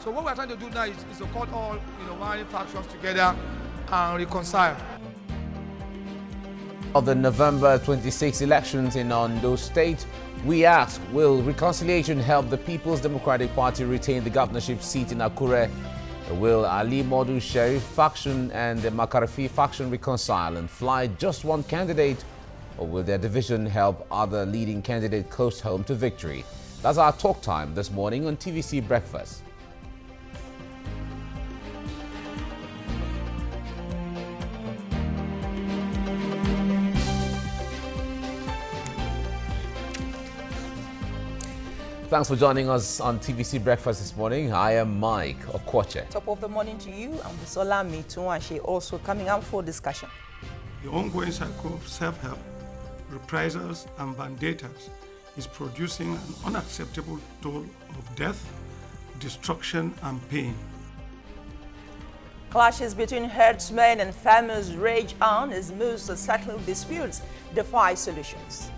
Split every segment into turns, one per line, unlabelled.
So what we're trying to do now is to call all warring factions together and reconcile.
Of the November 26 elections in Ondo State, we ask, will reconciliation help the People's Democratic Party retain the governorship seat in Akure? Will Ali Modu Sharif faction and the Makarafi faction reconcile and fly just one candidate? Or will their division help other leading candidate coast home to victory? That's our talk time this morning on TVC Breakfast. Thanks for joining us on TVC Breakfast this morning. I am Mike Okwoche.
Top of the morning to you. I'm Busola Mituanshi, also coming up for discussion.
The ongoing cycle of self-help, reprisals and vendettas is producing an unacceptable toll of death, destruction and pain.
Clashes between herdsmen and farmers rage on as moves to settle disputes defy solutions.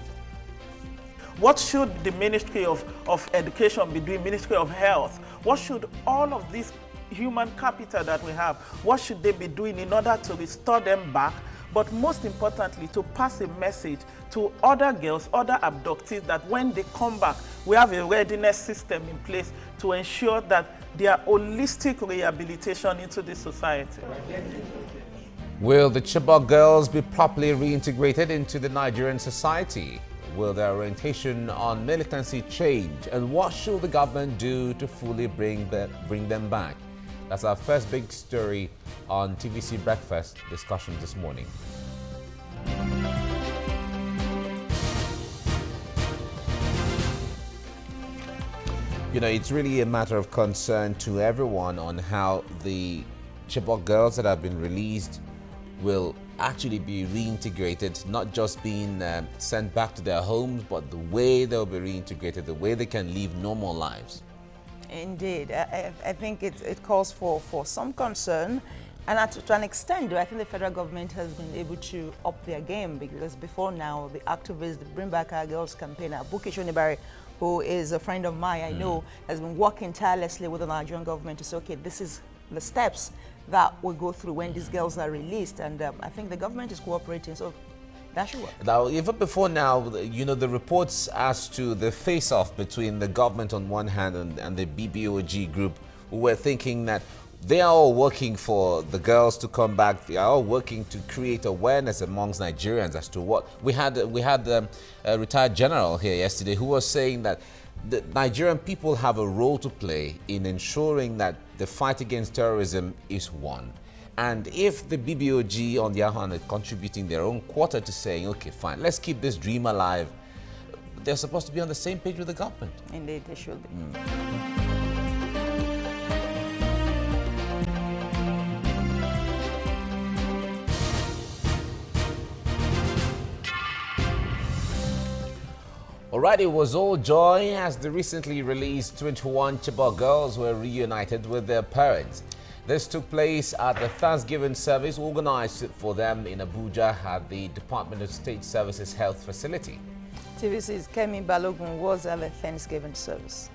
What should the Ministry of Education be doing, Ministry of Health? What should all of this human capital that we have, what should they be doing in order to restore them back? But most importantly, to pass a message to other girls, other abductees, that when they come back, we have a readiness system in place to ensure that their holistic rehabilitation into the society.
Will the Chibok girls be properly reintegrated into the Nigerian society? Will their orientation on militancy change? And what should the government do to fully bring them back? That's our first big story on TVC Breakfast discussion this morning. It's really a matter of concern to everyone on how the Chibok girls that have been released will actually be reintegrated, not just being sent back to their homes, but the way they'll be reintegrated, the way they can live normal lives.
Indeed. I think it calls for some concern. And to an extent, I think the federal government has been able to up their game, because before now, the activists, the Bring Back Our Girls campaigner, Buki Shonibari, who is a friend of mine, I know, has been working tirelessly with the Nigerian government to say, okay, this is the steps that we go through when these girls are released. And I think the government is cooperating, so that should work.
Now, even before now, the reports as to the face-off between the government on one hand and the BBOG group, who were thinking that they are all working for the girls to come back. They are all working to create awareness amongst Nigerians as to what we had. We had a retired general here yesterday who was saying that the Nigerian people have a role to play in ensuring that the fight against terrorism is won. And if the BBOG, on the other hand, are contributing their own quota to saying, okay, fine, let's keep this dream alive, they're supposed to be on the same page with the government.
Indeed, they should be.
Alright, it was all joy as the recently released 21 Chibok girls were reunited with their parents. This took place at the Thanksgiving service organized for them in Abuja at the Department of State Services Health Facility.
TVC's Kemi Balogun was at the Thanksgiving service.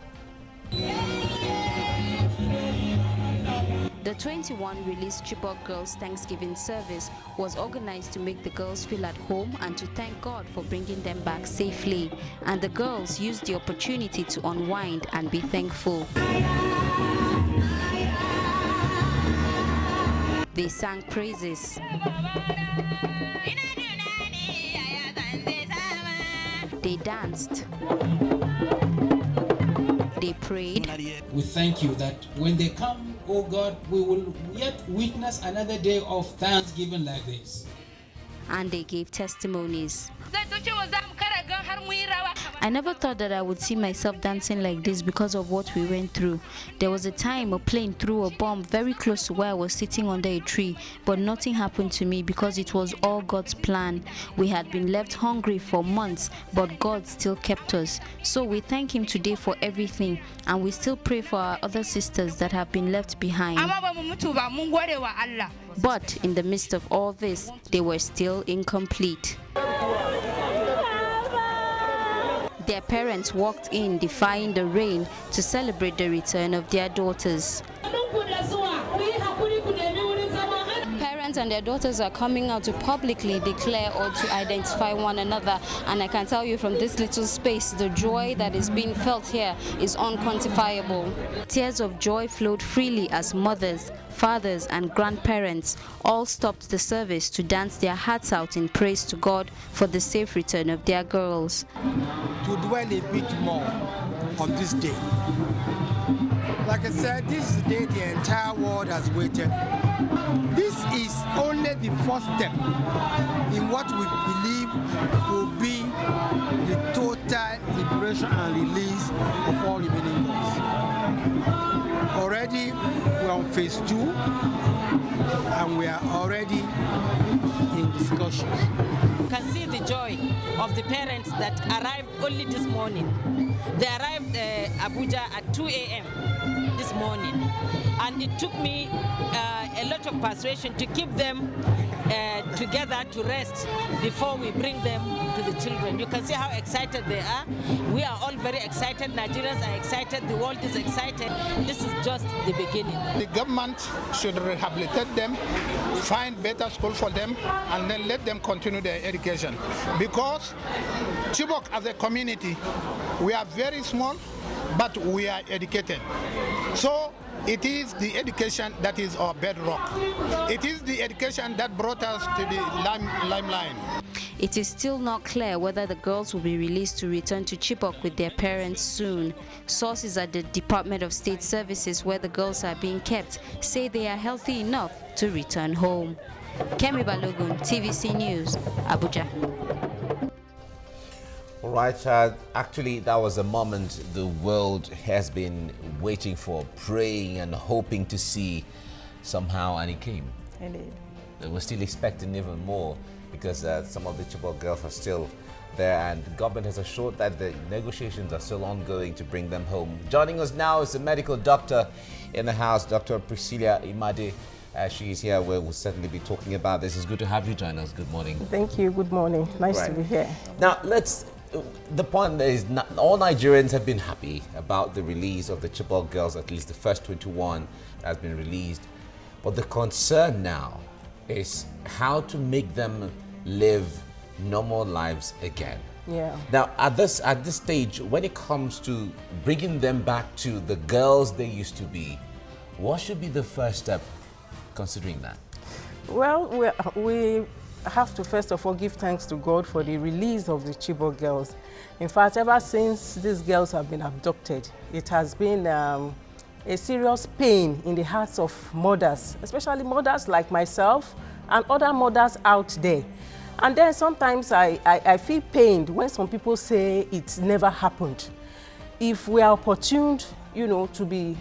The 21 released Chibok Girls Thanksgiving service was organized to make the girls feel at home and to thank God for bringing them back safely. And the girls used the opportunity to unwind and be thankful. They sang praises. They danced. They prayed.
We thank you that when they come, oh God, we will yet witness another day of Thanksgiving like this.
And they gave testimonies. I never thought that I would see myself dancing like this because of what we went through. There was a time a plane threw a bomb very close to where I was sitting under a tree, but nothing happened to me because it was all God's plan. We had been left hungry for months, but God still kept us. So we thank Him today for everything, and we still pray for our other sisters that have been left behind. But in the midst of all this, they were still incomplete. Their parents walked in, defying the rain, to celebrate the return of their daughters. Parents and their daughters are coming out to publicly declare or to identify one another, and I can tell you from this little space, the joy that is being felt here is unquantifiable. Tears of joy flowed freely as mothers, fathers and grandparents all stopped the service to dance their hearts out in praise to God for the safe return of their girls.
To dwell a bit more on this day. Like I said, this is the day the entire world has waited. This is only the first step in what we believe will be the total liberation and release of all remaining girls. Already we're on phase 2 and we are already in discussions.
You can see the joy of the parents that arrived only this morning. They arrived Abuja at 2 a.m. this morning, and it took me a lot of persuasion to keep them together to rest before we bring them to the children. You can see how excited they are. We are all very excited. Nigerians are excited. The world is excited. This is just the beginning.
The government should rehabilitate them, find better school for them, and then let them continue their education. Because Chibok as a community, we are very small, but we are educated. So it is the education that is our bedrock. It is the education that brought us to the limelight.
It is still not clear whether the girls will be released to return to Chibok with their parents soon. Sources at the Department of State Services, where the girls are being kept, say they are healthy enough to return home. Kemi Balogun, TVC News, Abuja.
All right, actually, that was a moment the world has been waiting for, praying and hoping to see somehow, and it came.
Indeed.
They were still expecting even more because some of the Chibok girls are still there, and the government has assured that the negotiations are still ongoing to bring them home. Joining us now is a medical doctor in the house, Dr. Priscilla Imade. She is here. We'll certainly be talking about this. It's good to have you join us. Good morning.
Thank you. Good morning. Nice to be here.
Now, the point is, all Nigerians have been happy about the release of the Chibok girls, at least the first 21 has been released. But the concern now is how to make them live normal lives again.
Yeah.
Now, at this stage, when it comes to bringing them back to the girls they used to be, what should be the first step considering that?
Well, we have to first of all give thanks to God for the release of the Chibok girls. In fact, ever since these girls have been abducted, it has been a serious pain in the hearts of mothers, especially mothers like myself and other mothers out there. And then sometimes I feel pained when some people say it never happened. If we are opportuned, to be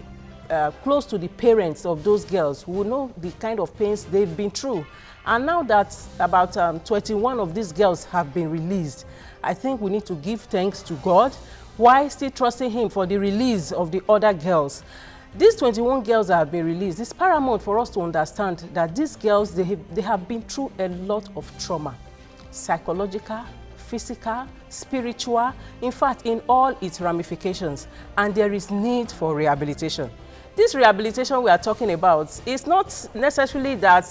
close to the parents of those girls, who know the kind of pains they've been through. And now that about 21 of these girls have been released, I think we need to give thanks to God while still trusting Him for the release of the other girls. These 21 girls that have been released, it's paramount for us to understand that these girls, they have been through a lot of trauma, psychological, physical, spiritual, in fact, in all its ramifications, and there is need for rehabilitation. This rehabilitation we are talking about is not necessarily that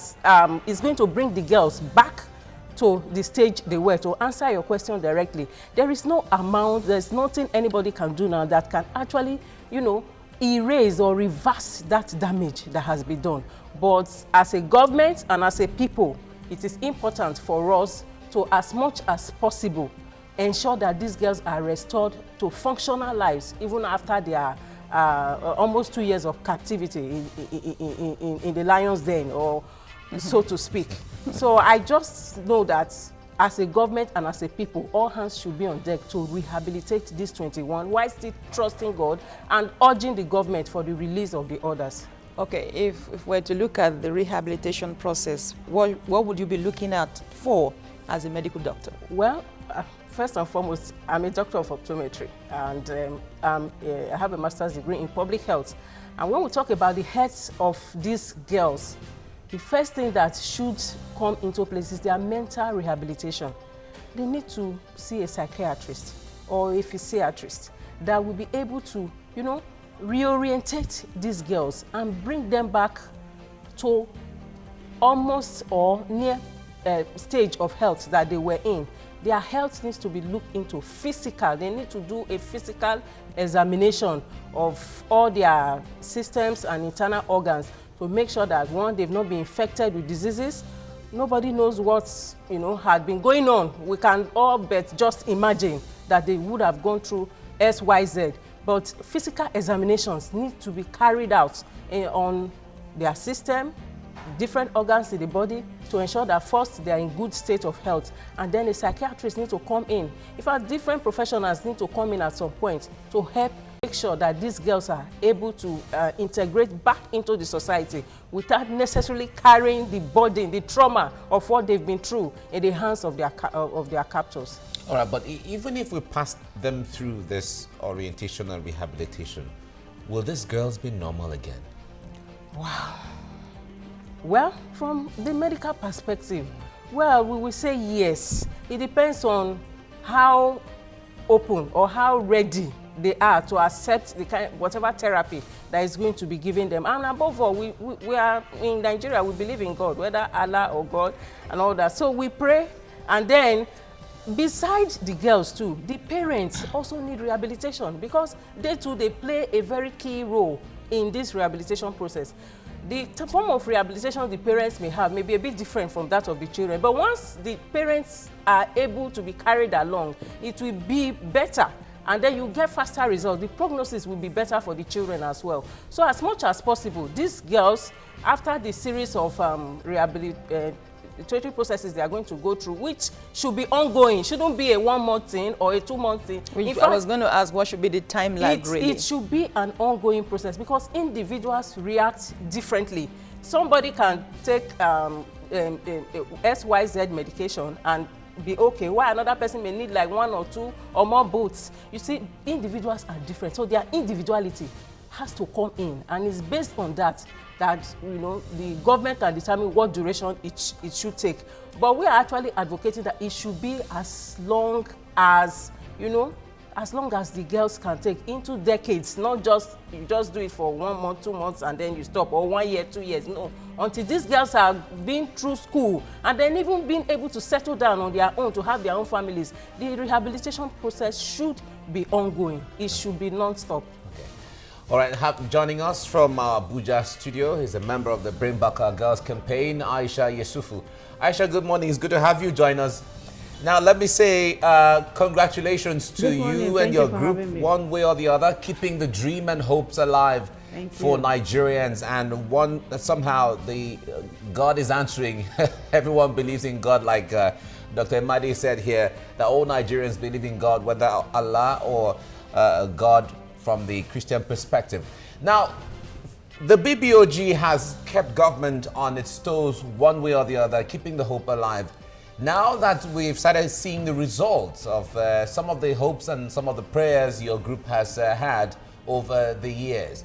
it's going to bring the girls back to the stage they were. To answer your question directly, there is no amount, there's nothing anybody can do now that can actually, erase or reverse that damage that has been done. But as a government and as a people, it is important for us to, as much as possible, ensure that these girls are restored to functional lives even after their almost 2 years of captivity in the lion's den, or so to speak. So I just know that as a government and as a people, all hands should be on deck to rehabilitate these 21 while still trusting God and urging the government for the release of the others.
Okay, if we're to look at the rehabilitation process, what would you be looking at for as a medical doctor?
Well, first and foremost, I'm a doctor of optometry, and I have a master's degree in public health. And when we talk about the health of these girls, the first thing that should come into place is their mental rehabilitation. They need to see a psychiatrist. or a physiatrist that will be able to, you know, reorientate these girls and bring them back to almost or near stage of health that they were in. Their health needs to be looked into physical. They need to do a physical examination of all their systems and internal organs to make sure that, one, they've not been infected with diseases. Nobody knows what's, you know, had been going on. We can all but just imagine that they would have gone through XYZ. But physical examinations need to be carried out on their system, different organs in the body, to ensure that first they are in good state of health, and then a psychiatrist needs to come in. In fact, different professionals need to come in at some point to help make sure that these girls are able to integrate back into the society without necessarily carrying the burden, the trauma of what they've been through in the hands of their captors.
All right, but even if we pass them through this orientation and rehabilitation, will these girls be normal again?
Wow. Well, from the medical perspective, well, we will say yes. It depends on how open or how ready they are to accept the whatever therapy that is going to be given them. And above all, we are in Nigeria, we believe in God, whether Allah or God and all that. So we pray, and then besides the girls too, the parents also need rehabilitation, because they too, they play a very key role in this rehabilitation process. The form of rehabilitation the parents may have may be a bit different from that of the children, but once the parents are able to be carried along, it will be better, and then you get faster results. The prognosis will be better for the children as well. So as much as possible, these girls, after the series of rehabilitation processes they are going to go through, which should be ongoing, shouldn't be a 1 month thing or a 2 month thing.
I was going to ask, what should be the time lag really?
It should be an ongoing process, because individuals react differently. Somebody can take XYZ medication and be okay, while another person may need like 1 or 2 or more boots. You see, individuals are different, so their individuality has to come in, and it's based on that you know, the government can determine what duration it should take. But we are actually advocating that it should be as long as, you know, as long as the girls can take, into decades, not just you just do it for 1 month, 2 months, and then you stop, or 1 year, 2 years. No, until these girls are being through school and then even being able to settle down on their own, to have their own families, the rehabilitation process should be ongoing. It should be non-stop.
All right, joining us from our Abuja studio is a member of the Bring Back Our Girls campaign, Aisha Yesufu. Aisha, good morning. It's good to have you join us. Now, let me say congratulations to you and your group, one way or the other, keeping the dream and hopes alive for Nigerians. And one somehow God is answering. Everyone believes in God, like Dr. Emadi said here, that all Nigerians believe in God, whether Allah or God from the Christian perspective. Now, the BBOG has kept government on its toes one way or the other, keeping the hope alive. Now that we've started seeing the results of some of the hopes and some of the prayers your group has had over the years,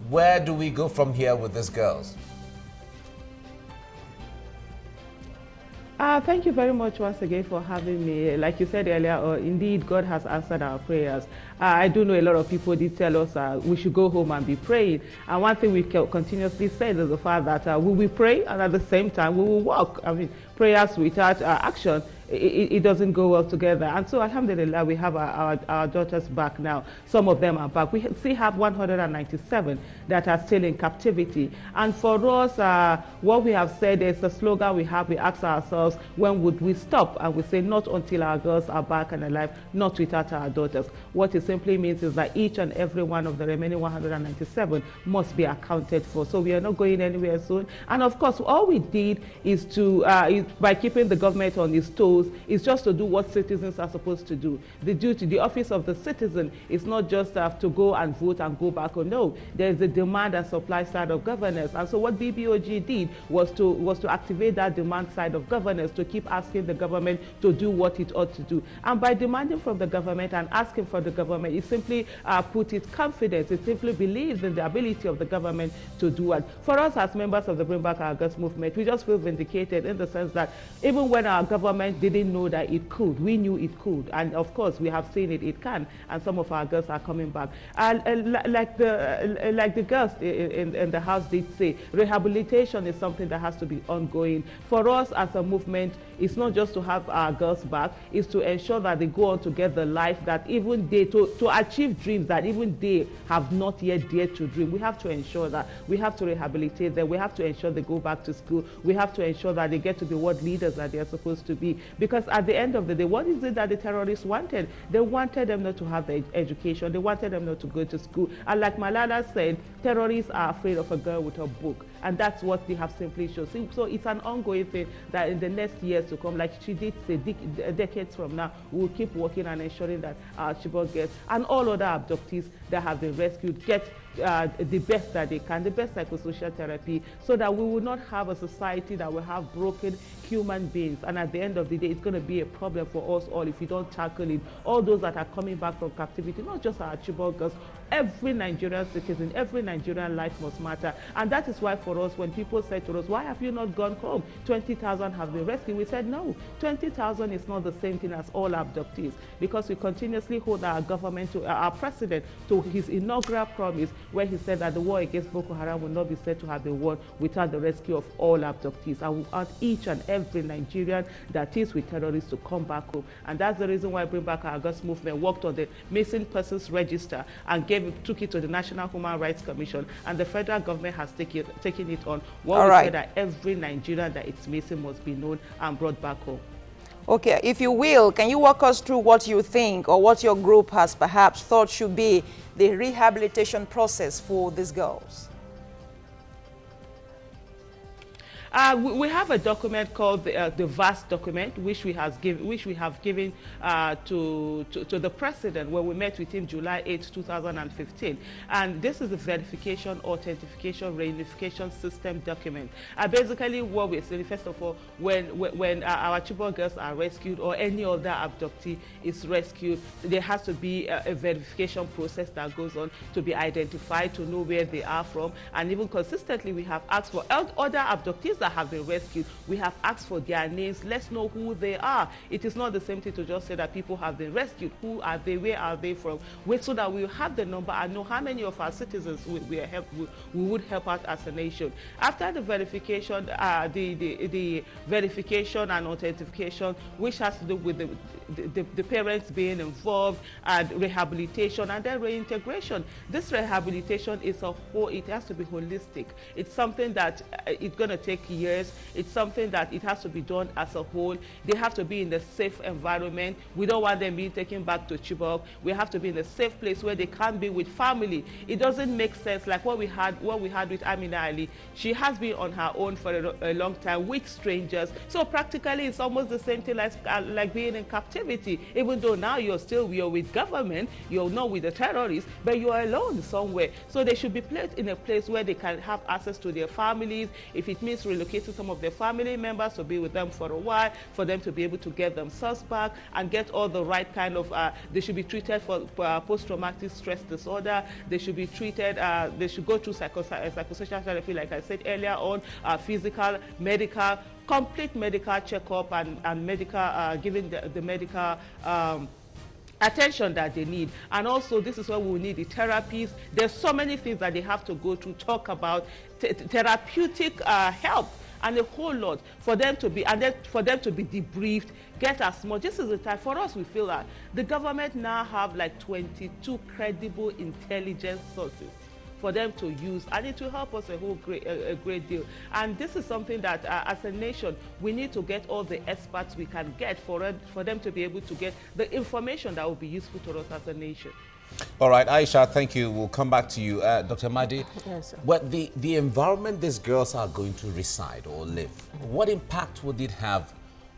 where do we go from here with these girls?
Thank you very much once again for having me. Like you said earlier, indeed, God has answered our prayers. I do know a lot of people did tell us we should go home and be praying. And one thing we continuously said is the fact that we will pray, and at the same time we will walk. I mean, prayers without action, it doesn't go well together. And so, alhamdulillah, we have our daughters back now. Some of them are back. We still have 197 that are still in captivity. And for us, what we have said is a slogan we have. We ask ourselves, when would we stop? And we say, not until our girls are back and alive, not without our daughters. What it simply means is that each and every one of the remaining 197 must be accounted for. So we are not going anywhere soon. And of course, all we did is to, by keeping the government on its toes, is just to do what citizens are supposed to do. The duty, the office of the citizen is not just to go and vote and go back. Or no, there is the demand and supply side of governance. And so what BBOG did was to activate that demand side of governance, to keep asking the government to do what it ought to do. And by demanding from the government and asking for the government, it simply put its confidence. It simply believes in the ability of the government to do it. For us as members of the Bring Back Our Girls movement, we just feel vindicated in the sense that even when our government didn't know that it could. We knew it could, and of course we have seen it can, and some of our girls are coming back. Like the girls in the house did say, rehabilitation is something that has to be ongoing. For us as a movement, it's not just to have our girls back, it's to ensure that they go on to get the life that even they, to achieve dreams that even they have not yet dared to dream. We have to ensure that. We have to rehabilitate them. We have to ensure they go back to school. We have to ensure that they get to be world leaders that they are supposed to be. Because at the end of the day, what is it that the terrorists wanted? They wanted them not to have the education. They wanted them not to go to school. And like Malala said, terrorists are afraid of a girl with a book. And that's what they have simply shown. So it's an ongoing thing that in the next years to come, like she did say, decades from now, we'll keep working and ensuring that our Chibok girls and all other abductees that have been rescued get the best that they can, the best psychosocial therapy, so that we will not have a society that will have broken human beings. And at the end of the day, it's going to be a problem for us all if we don't tackle it. All those that are coming back from captivity, not just our Chibok girls, every Nigerian citizen, every Nigerian life must matter. And that is why for us, when people say to us, why have you not gone home? 20,000 have been rescued. We said, no, 20,000 is not the same thing as all abductees, because we continuously hold our government, to our president, to his inaugural promise, where he said that the war against Boko Haram will not be said to have been won without the rescue of all abductees. And we want each and every Nigerian that is with terrorists to come back home. And that's the reason why Bring Back Our Girls movement worked on the missing persons register and took it to the National Human Rights Commission. And the federal government has taken it on. What we said that every Nigerian that is missing must be known and brought back home.
Okay, if you will, can you walk us through what you think or what your group has perhaps thought should be the rehabilitation process for these girls?
We have a document called the VAST document, which we have given to the president when we met with him July 8, 2015. And this is a verification, authentication, reunification system document. Basically, what we're saying, first of all, when our Chibok girls are rescued or any other abductee is rescued, there has to be a verification process that goes on to be identified, to know where they are from. And even consistently, we have asked for other abductees that have been rescued. We have asked for their names. Let's know who they are. It is not the same thing to just say that people have been rescued. Who are they? Where are they from? So that we'll have the number and know how many of our citizens we would help out as a nation. After the verification, the verification and authentication, which has to do with the parents being involved, and rehabilitation, and then reintegration. This rehabilitation is a whole, it has to be holistic. It's something that it's going to take years. It's something that it has to be done as a whole. They have to be in a safe environment. We don't want them being taken back to Chibok. We have to be in a safe place where they can be with family. It doesn't make sense like what we had with Amina Ali. She has been on her own for a long time with strangers. So practically it's almost the same thing like being in captivity. Even though now you're with government, you're not with the terrorists, but you're alone somewhere. So they should be placed in a place where they can have access to their families. If it means relocating some of their family members to be with them for a while, for them to be able to get themselves back and get all the right kind of, they should be treated for post-traumatic stress disorder. They should be treated, they should go through psychosocial therapy, like I said earlier on, physical, medical, complete medical checkup and medical, giving the medical attention that they need. And also this is where we will need the therapies. There's so many things that they have to go to talk about, therapeutic help, and a whole lot for them to be, and then for them to be debriefed, get as much. This is the time for us. We feel that the government now have like 22 credible intelligence sources for them to use, and it will help us a great deal. And this is something that as a nation we need to get all the experts we can get for them to be able to get the information that will be useful to us as a nation.
All right, Aisha, thank you. We'll come back to you. Dr. Mahdi,
yes, sir.
Well, the environment these girls are going to reside or live, what impact would it have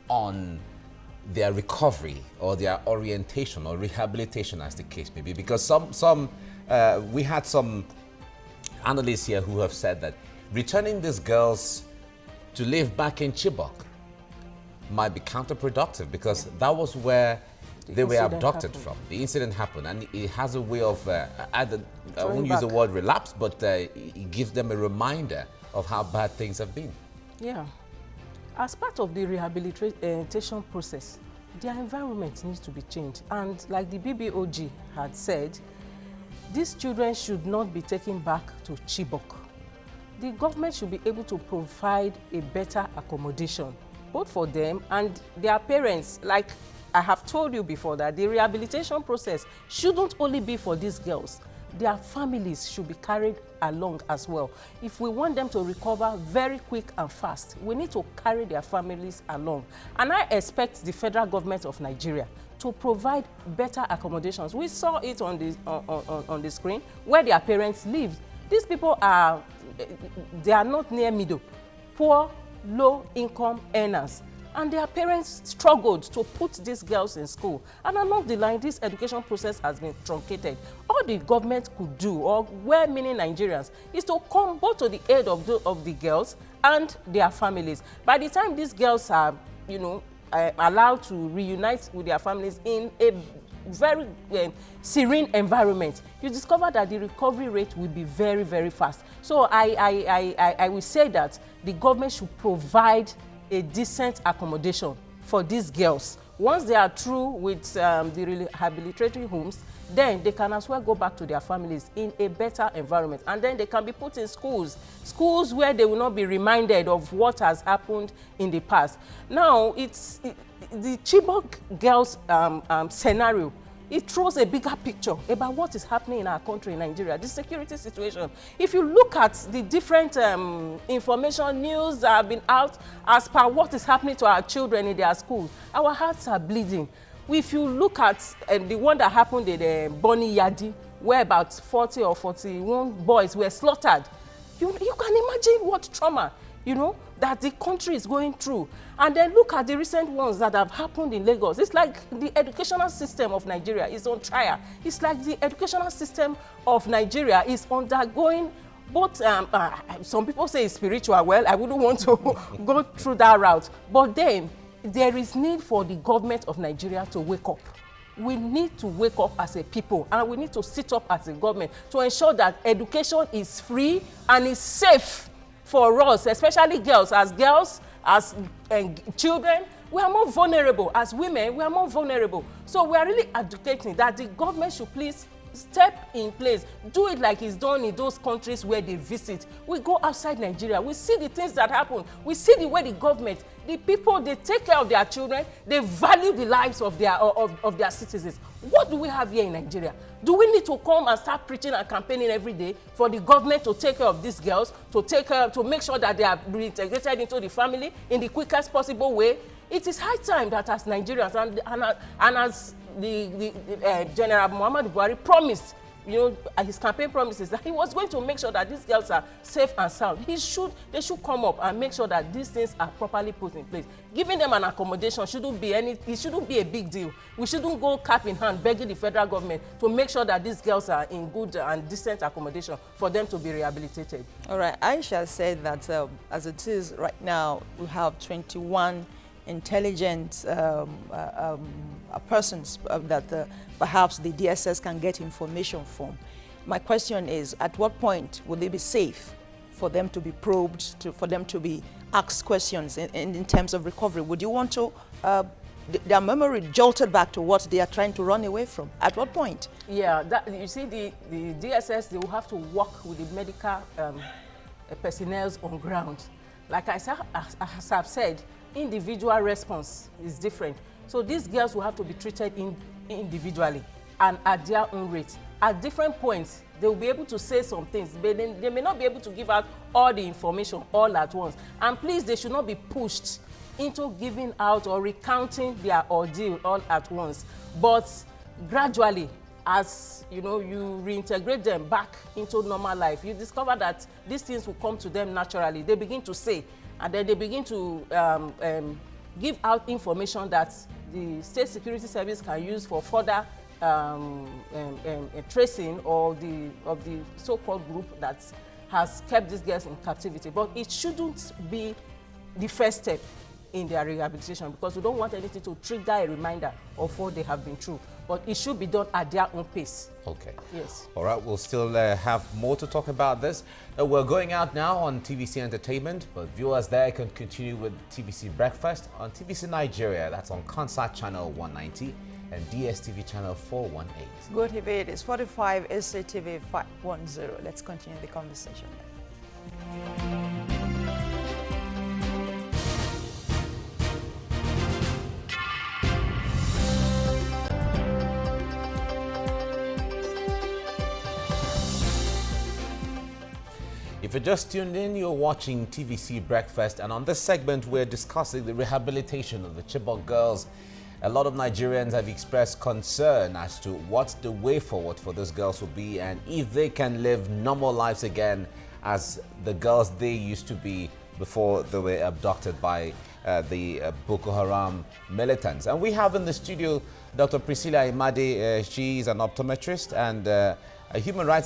on their recovery or their orientation or rehabilitation, as the case may be? Because we had some analysts here who have said that returning these girls to live back in Chibok might be counterproductive, because that was where they were abducted from. The incident happened, and it has a way of, I won't use the word relapse, but it gives them a reminder of how bad things have been.
Yeah. As part of the rehabilitation process, their environment needs to be changed. And like the BBOG had said, these children should not be taken back to Chibok. The government should be able to provide a better accommodation, both for them and their parents. Like I have told you before, that the rehabilitation process shouldn't only be for these girls. Their families should be carried along as well. If we want them to recover very quick and fast, we need to carry their families along. And I expect the federal government of Nigeria to provide better accommodations. We saw it on the screen where their parents live. These people they are not near middle, poor, low income earners. And their parents struggled to put these girls in school. And along the line, this education process has been truncated. All the government could do, or we're meaning Nigerians, is to come both to the aid of the girls and their families. By the time these girls are, allowed to reunite with their families in a very serene environment, you discover that the recovery rate will be very, very fast. So I will say that the government should provide a decent accommodation for these girls. Once they are through with the rehabilitatory homes, then they can as well go back to their families in a better environment. And then they can be put in schools where they will not be reminded of what has happened in the past. Now, the Chibok girls scenario, it throws a bigger picture about what is happening in our country, in Nigeria, the security situation. If you look at the different information, news that have been out as per what is happening to our children in their schools, our hearts are bleeding. If you look at the one that happened in Bonny Yadi, where about 40 or 41 boys were slaughtered, you can imagine what trauma, that the country is going through. And then look at the recent ones that have happened in Lagos. It's like the educational system of Nigeria is on trial. It's like the educational system of Nigeria is undergoing both, some people say it's spiritual. Well, I wouldn't want to go through that route. But then there is need for the government of Nigeria to wake up. We need to wake up as a people, and we need to sit up as a government to ensure that education is free and is safe for us, especially girls. As children, we are more vulnerable. As women, we are more vulnerable. So we are really advocating that the government should please step in place. Do it like it's done in those countries where they visit. We go outside Nigeria. We see the things that happen. We see the way the government, the people, they take care of their children. They value the lives of their citizens. What do we have here in Nigeria? Do we need to come and start preaching and campaigning every day for the government to take care of these girls, to make sure that they are reintegrated into the family in the quickest possible way? It is high time that as Nigerians and as the General Muhammadu Buhari promised, his campaign promises that he was going to make sure that these girls are safe and sound. They should come up and make sure that these things are properly put in place. Giving them an accommodation shouldn't be a big deal. We shouldn't go cap in hand begging the federal government to make sure that these girls are in good and decent accommodation for them to be rehabilitated.
All right, Aisha said that as it is right now, we have 21 intelligent persons that perhaps the DSS can get information from. My question is, at what point will it be safe for them to be probed, for them to be asked questions in terms of recovery? Would you want to their memory jolted back to what they are trying to run away from? At what point?
Yeah, you see, the DSS, they will have to work with the medical personnel on ground. Like as I've said, individual response is different. So these girls will have to be treated individually and at their own rate. At different points, they will be able to say some things, but then they may not be able to give out all the information all at once. And please, they should not be pushed into giving out or recounting their ordeal all at once. But gradually, as you reintegrate them back into normal life, you discover that these things will come to them naturally. They begin to say, and then they begin to give out information that the State Security Service can use for further tracing of the so-called group that has kept these girls in captivity. But it shouldn't be the first step. in their rehabilitation, because we don't want anything to trigger a reminder of what they have been through. But it should be done at their own pace.
Okay.
Yes.
All right, we'll still have more to talk about this. We're going out now on TVC Entertainment, but viewers there can continue with TVC Breakfast on TVC Nigeria. That's on Consat Channel 190 and DSTV Channel 418.
Go TV, it is 45, SCTV 510. Let's continue the conversation.
If you're just tuned in, you're watching TVC Breakfast, and on this segment we're discussing the rehabilitation of the Chibok girls. A lot of Nigerians have expressed concern as to what the way forward for those girls will be and if they can live normal lives again as the girls they used to be before they were abducted by the Boko Haram militants. And we have in the studio Dr. Priscilla Imade. She's an optometrist and a human rights activist.